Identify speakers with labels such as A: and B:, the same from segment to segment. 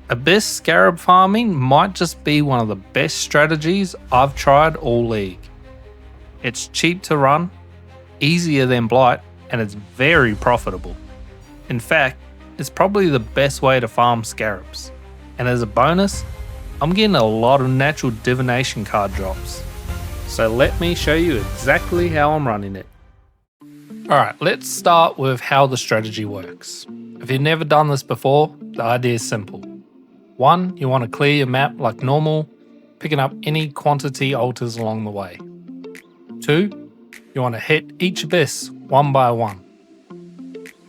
A: Abyss Scarab farming might just be one of the best strategies I've tried all league. It's cheap to run, easier than Blight, and it's very profitable. In fact, it's probably the best way to farm Scarabs. And as a bonus, I'm getting a lot of natural divination card drops. So let me show you exactly how I'm running it. Alright, let's start with how the strategy works. If you've never done this before, the idea is simple. 1. You want to clear your map like normal, picking up any quantity altars along the way. 2. You want to hit each abyss one by one.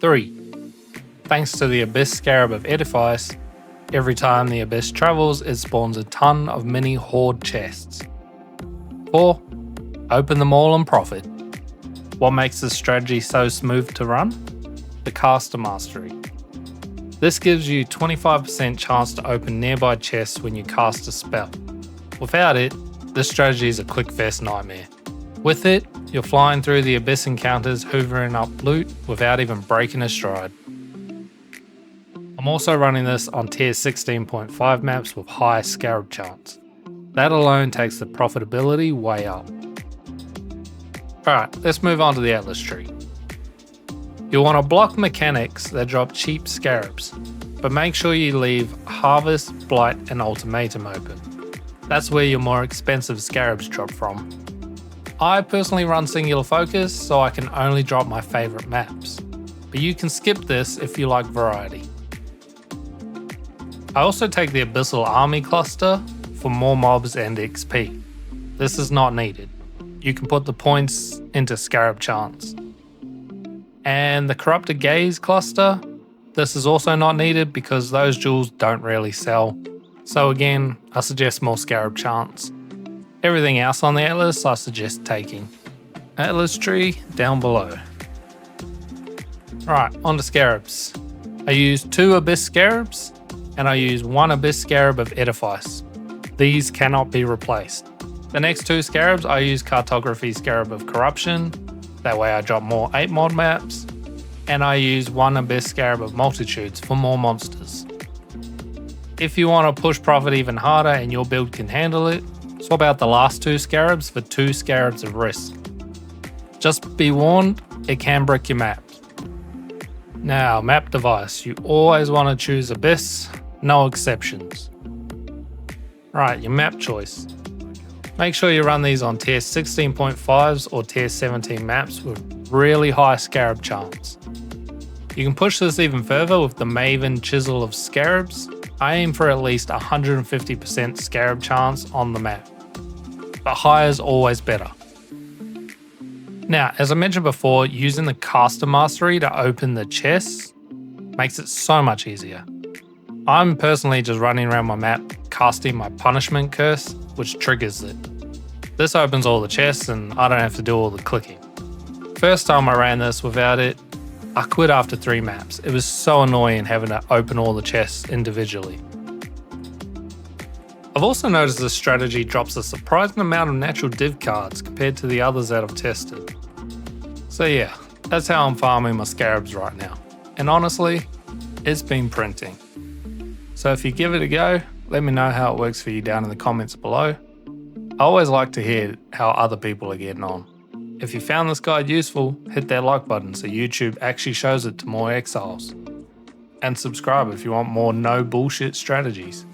A: 3. Thanks to the Abyss Scarab of Edifice, every time the abyss travels, it spawns a ton of mini horde chests. 4. Open them all and profit. What makes this strategy so smooth to run? The caster mastery. This gives you 25% chance to open nearby chests when you cast a spell. Without it, this strategy is a clickfest nightmare. With it, you're flying through the abyss encounters, hoovering up loot without even breaking a stride. I'm also running this on tier 16.5 maps with high Scarab chance. That alone takes the profitability way up. Alright, let's move on to the Atlas tree. You'll want to block mechanics that drop cheap Scarabs, but make sure you leave Harvest, Blight and Ultimatum open. That's where your more expensive Scarabs drop from. I personally run singular focus, so I can only drop my favourite maps, but you can skip this if you like variety. I also take the Abyssal Army cluster for more mobs and XP. This is not needed. You can put the points into Scarab chance. And the Corrupted Gaze cluster, this is also not needed because those jewels don't really sell. So again, I suggest more Scarab chance. Everything else on the Atlas I suggest taking. Atlas tree down below. Right, on to Scarabs. I use 2 Abyss Scarabs and I use 1 Abyss Scarab of Edifice. These cannot be replaced. The next 2 Scarabs I use Cartography Scarab of Corruption, that way I drop more 8 mod maps, and I use 1 Abyss Scarab of Multitudes for more monsters. If you want to push profit even harder and your build can handle it, swap out the last 2 Scarabs for 2 Scarabs of Risk. Just be warned, it can brick your map. Now, map device, you always want to choose Abyss, no exceptions. Right, your map choice. Make sure you run these on tier 16.5s or tier 17 maps with really high Scarab chance. You can push this even further with the Maven Chisel of Scarabs. I aim for at least 150% Scarab chance on the map, but higher is always better. Now, as I mentioned before, using the caster mastery to open the chests makes it so much easier. I'm personally just running around my map casting my punishment curse, which triggers it. This opens all the chests and I don't have to do all the clicking. First time I ran this without it, I quit after 3 maps. It was so annoying having to open all the chests individually. I've also noticed this strategy drops a surprising amount of natural div cards compared to the others that I've tested. So yeah, that's how I'm farming my Scarabs right now. And honestly, it's been printing. So if you give it a go, let me know how it works for you down in the comments below. I always like to hear how other people are getting on. If you found this guide useful, hit that like button so YouTube actually shows it to more exiles. And subscribe if you want more no bullshit strategies.